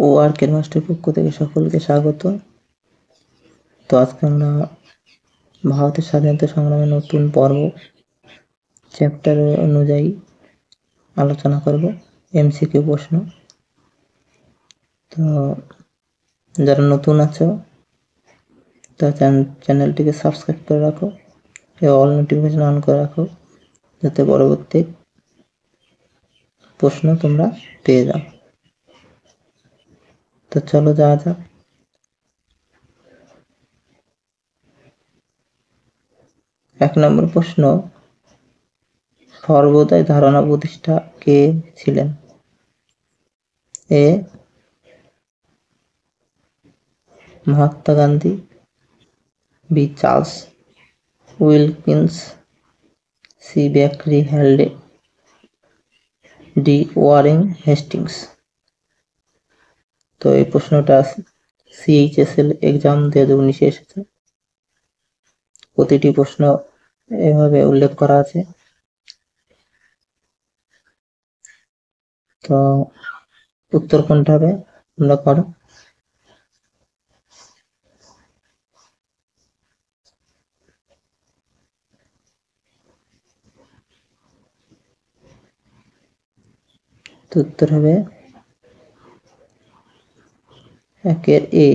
ও আর্কের master পক্ষ থেকে সকলকে স্বাগত। তো আজকে আমরা ভারতের স্বাধীনতা সংগ্রামের নতুন পর্ব চ্যাপ্টার অনুযায়ী আলোচনা করব, এমসিকিউ প্রশ্ন। তো যারা নতুন আছো তারা চ্যানেলটিকে সাবস্ক্রাইব করে রাখো এবং অল নোটিফিকেশন অন করে রাখো, যাতে পরবর্তী প্রশ্ন তোমরা পেয়ে যাও। তো চলো যাওয়া যাক। 1 নম্বর প্রশ্ন, সর্বোদয় ধারণা প্রতিষ্ঠা কে ছিলেন? A Mahatma Gandhi, B Charles Wilkins, C বেকারি হ্যালডে, ডি ওয়ারেন হেস্টিংস। তো এই প্রশ্নটা CHSL এক্সাম 2019 এসেছে। প্রতিটি প্রশ্ন এভাবে উল্লেখ করা আছে। তো উত্তর কোনটা হবে তোমরা করো। তো উত্তর হবে একের এ।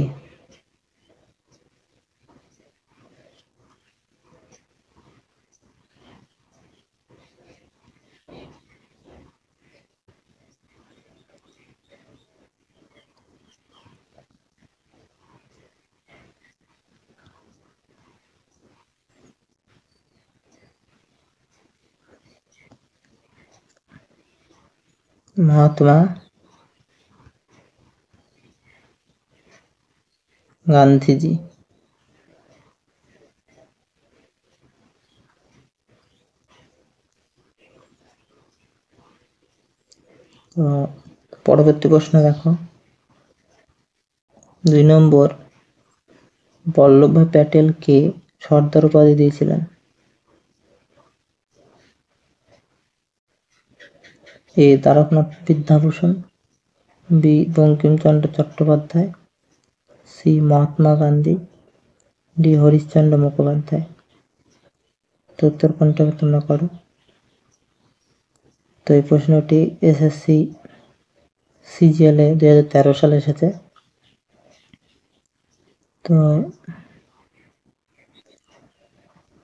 মহাত্মা গান্ধীজি। তো পরবর্তী প্রশ্ন দেখো, 2 নম্বর, বল্লভভাই প্যাটেল কে সর্দার উপাধি দিয়েছিলেন? A Taraknath Vidyabhushan, B Bankimchandra Chattopadhyay, C Mahatma Gandhi, D Harishchandra Mukhopadhyay. তো উত্তর কোনটা তোমরা করো। তো এই প্রশ্নটি SSC CGL 2013 সালে এসেছে। তো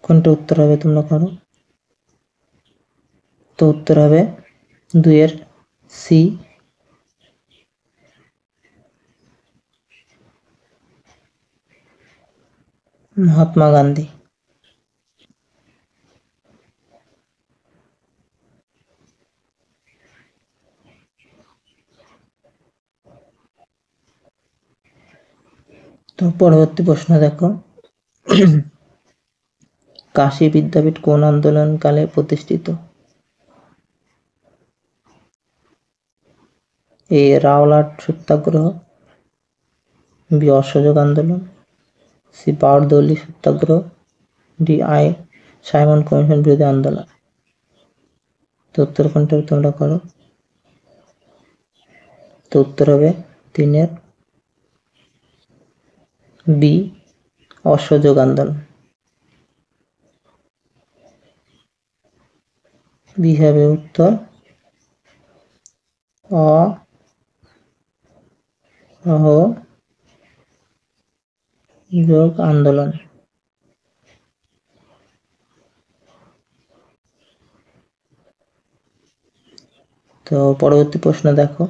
কোনটা উত্তর হবে তোমরা করো। তো উত্তর হবে 2 এর সি, মহাত্মা গান্ধী। তো পরবর্তী প্রশ্ন দেখো, কাশী বিদ্যাপীঠ কোন আন্দোলনকালে প্রতিষ্ঠিত? এ রাওলাট সত্যাগ্রহ, বি অসহযোগ আন্দোলন, সি বারদৌলি সত্যাগ্রহ, ডি সাইমন কমিশন বিরোধী আন্দোলন। তো উত্তর কোনটা তোমরা করো। তো উত্তর হবে 3 এর বি অসহযোগ আন্দোলন। বি হবে উত্তর অসহযোগ আন্দোলন। তো পরবর্তী প্রশ্ন দেখো,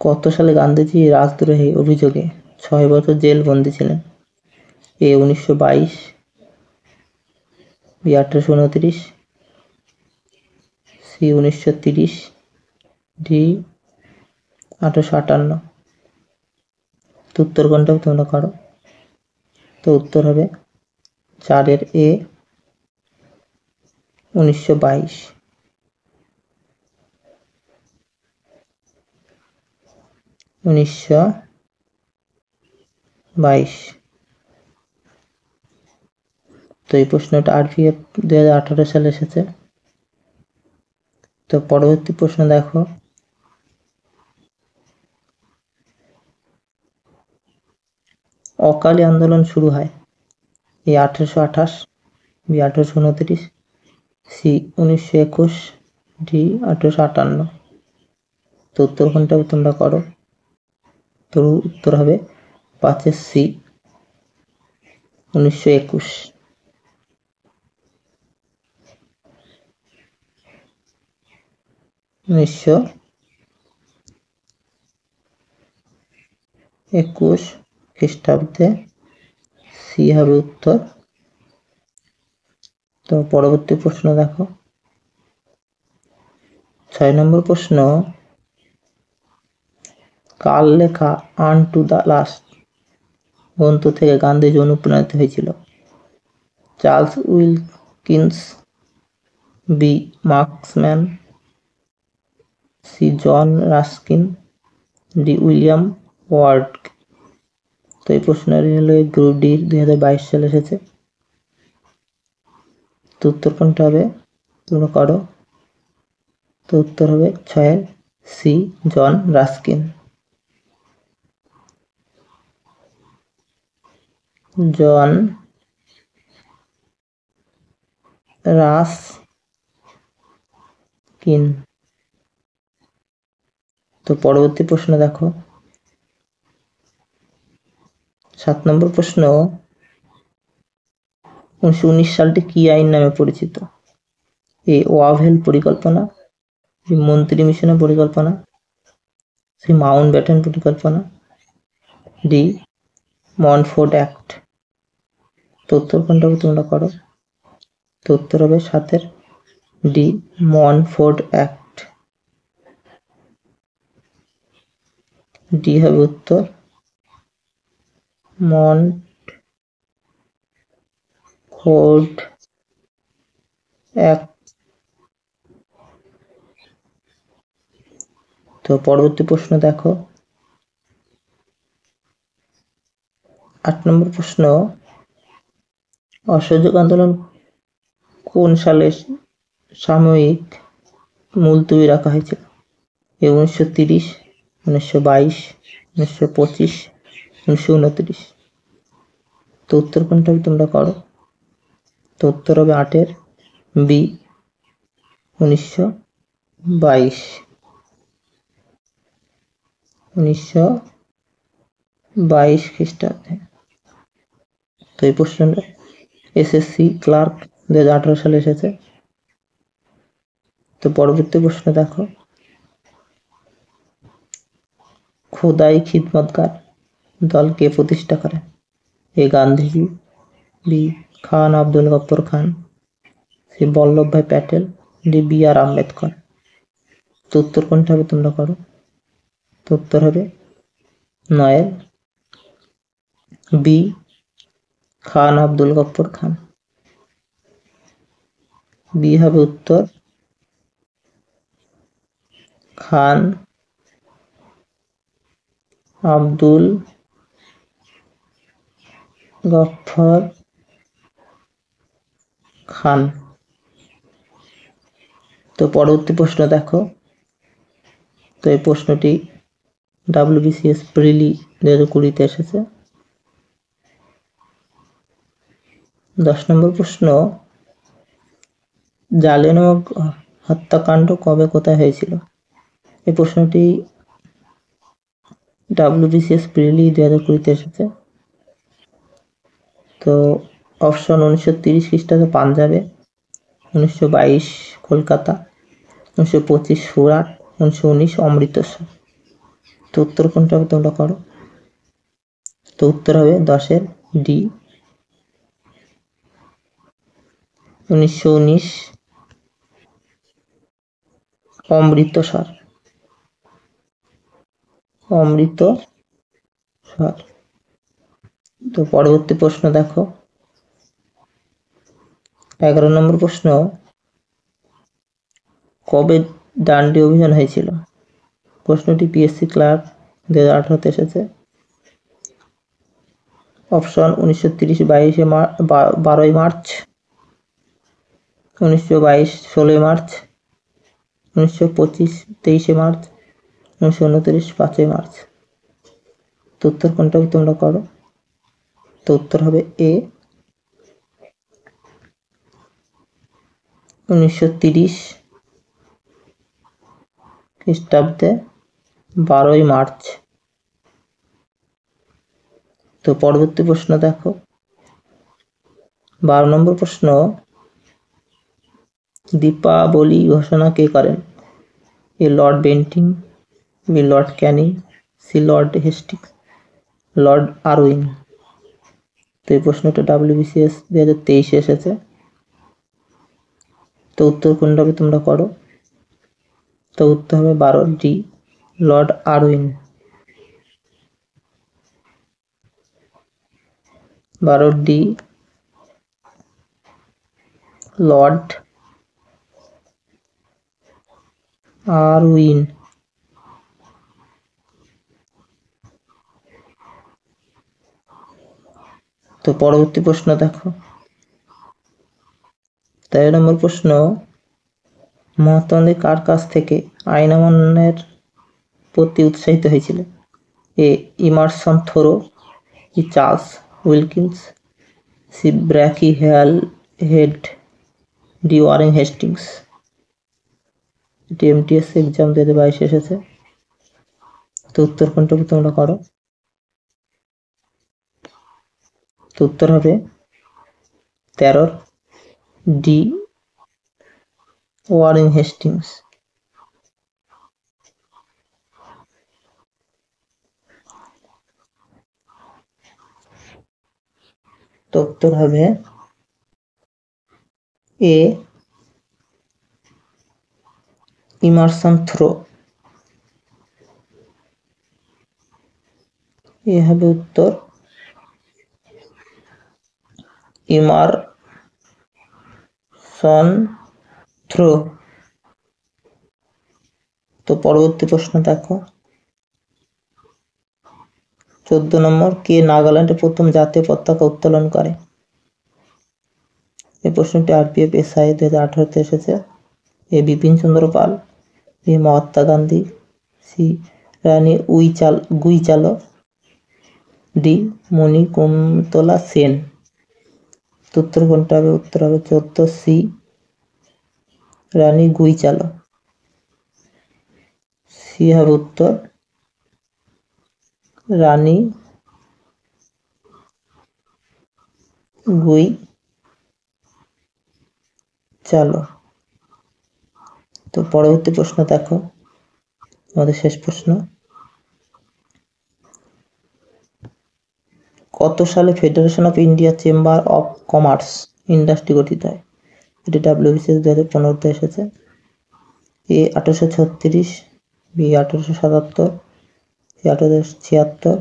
কত সালে গান্ধীজি রাজদ্রোহী অভিযোগে 6 বছর জেল বন্দী ছিলেন? এ 1922, বি 1829, সি 1930, ডি 1858। তো উত্তর কোনটা তোমরা করো। তো উত্তর হবে 4 এর এ 1922। তো এই প্রশ্নটা RPF 2018 সালে এসেছে। তো পরবর্তী প্রশ্ন দেখো, অকালি আন্দোলন শুরু হয় এ 1828, বি 1829, সি 1921, ডি 1858। তো উত্তর কোনটা তোমরা করো। তো উত্তর হবে 5 সি 1921। 1921 খ্রিস্টাব্দে সি হবে উত্তর। তো পরবর্তী প্রশ্ন দেখো, 6 নম্বর প্রশ্ন, কার লেখা আন টু দ্য লাস্ট গ্রন্থ থেকে গান্ধীজি অনুপ্রাণিত হয়েছিল? Charles Wilkins, B Marksman, C John Ruskin, D William Ward. তো এই প্রশ্নটি হলো গ্রুপ ডি 2022 সালে এসেছে। তো উত্তর কোনটা হবে তোমরা করো। তো উত্তর হবে 6 C John Ruskin. John Ruskin. তো পরবর্তী প্রশ্ন দেখো, 7 নম্বর প্রশ্ন, 1919 সালটি কি আইন নামে পরিচিত? এ ওয়াভেল পরিকল্পনা, বি মন্ত্রী মিশনের পরিকল্পনা, সি মাউন্ট ব্যাটেন পরিকল্পনা, ডি মনফোর্ড অ্যাক্ট। তো উত্তর কোনটা তোমরা করো। তো উত্তর হবে 7 ডি মনফোর্ড অ্যাক্ট। ডি হবে উত্তর, মনফোর্ড অ্যাক্ট। তো পরবর্তী প্রশ্ন দেখো, 8 নম্বর প্রশ্ন, অসহযোগ আন্দোলন কোন সালে সাময়িক মুলতবি রাখা হয়েছিল? এ 1930, 1922, 1925, 1929। তো উত্তর কোনটা তোমরা করো। তো উত্তর হবে 8 বি 1922। 1922 খ্রিস্টাব্দে। তো এই প্রশ্নটা এসএসসি ক্লার্ক 2018 সালে এসেছে। তো পরবর্তী প্রশ্ন দেখো, খোদাই খিদমতগার দল কে প্রতিষ্ঠা করেন? A Gandhiji, B Khan Abdul Ghaffar Khan, C Vallabhbhai Patel, D B R Ambedkar. তো উত্তর কোনটা হবে তোমরা করো। তো উত্তর হবে 9 বি খান আব্দুল গফর খান। বি হবে উত্তর, খান আব্দুল গফর খান। তো পরবর্তী প্রশ্ন দেখো, তো এই প্রশ্নটি WBCS প্রিলি 2020 এসেছে। 10 নম্বর প্রশ্ন, জালিয়ানওয়ালাবাগ হত্যাকাণ্ড কবে কোথায় হয়েছিল? এই প্রশ্নটি WBCS প্রিলি 2020 এসেছে। তো অপশন 1930 খ্রিস্টাব্দে পাঞ্জাবে, 1922 কলকাতা, 1925 সুরাট, 1919 অমৃতসর। তো উত্তর কোনটা হবে তোমরা করো। তো উত্তর হবে 10 ডি 1919 অমৃতসর। অমৃতসর। তো পরবর্তী প্রশ্ন দেখো, 11 নম্বর প্রশ্ন, কবে ডান্ডি অভিযান হয়েছিল? প্রশ্নটি পিএসসি ক্লার্ক 2018 এসেছে। Option 1930 12 March, 1922 16 March, 1925 23 March, 1929 5 March. তো উত্তর কোনটা হবে তোমরা করো। তো উত্তর হবে এ 1930 খ্রিস্টাব্দে 12 মার্চ। তো পরবর্তী প্রশ্ন দেখো, 12 নম্বর প্রশ্ন, দীপাবলি ঘোষণা কে করেন? A Lord Bentinck, B Lord Canning, C Lord Hastings, Lord Irwin. তো এই প্রশ্নটা WBCS 2023 এসেছে। তো উত্তর কোনটা হবে তোমরা করো। তো উত্তর হবে 12 লর্ড আরউইন। 12 Lord Irwin. তো পরবর্তী প্রশ্ন দেখো, 13 নম্বর প্রশ্ন, মহাত্মা গান্ধী কার কাছ থেকে আইন অমান্যের প্রতি উৎসাহিত হয়েছিলেন? A Emerson Thoreau, E Charles Wilkins, C ব্র্যাকি হেড, ডি ওয়ারেন হেস্টিংস। এটি MTS এক্সাম 2022 এসেছে। তো উত্তর কোনটা তোমরা করো। তো উত্তর হবে 13 ডি ওয়ারেন হেস্টিংস। তো উত্তর হবে এ ইমারসন থ্রো। এ হবে উত্তর ইমারসন থ্রো। তো পরবর্তী প্রশ্ন দেখো, 14 নম্বর, কে নাগাল্যান্ডে প্রথম জাতীয় পতাকা উত্তোলন করে? এই প্রশ্নটি RPF SI 2018 এসেছে। এ বিপিন চন্দ্র পাল, বি মহাত্মা গান্ধী, সি রানী গুইচালো, ডি মণিকুন্তলা সেন। উত্তর কোনটা হবে? উত্তর হবে 14 সি রানী গুইচালো। সি হবে উত্তর রানী গুইচালো। তো পরবর্তী প্রশ্ন দেখো, আমাদের শেষ প্রশ্ন, কত সালে federation of India chamber of commerce industry গঠিত হয়? এটি WBCS 2015 এসেছে। এ 1836, বি 1877, সি 1876,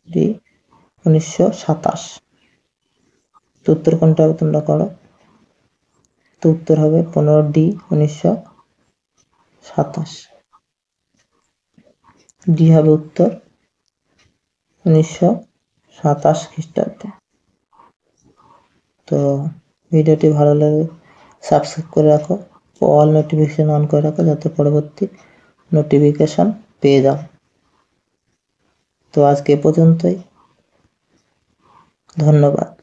ডি 1927। তো উত্তর কোনটা হবে তোমরা করো। তো উত্তর হবে 15 1927। ডি হবে উত্তর 1927 খ্রিস্টাব্দে। তো ভিডিওটি ভালো লাগে সাবস্ক্রাইব করে রাখো, অল নোটিফিকেশন অন করে রাখো যাতে পরবর্তী নোটিফিকেশন পেয়ে যাও। তো আজকে এ পর্যন্তই, ধন্যবাদ।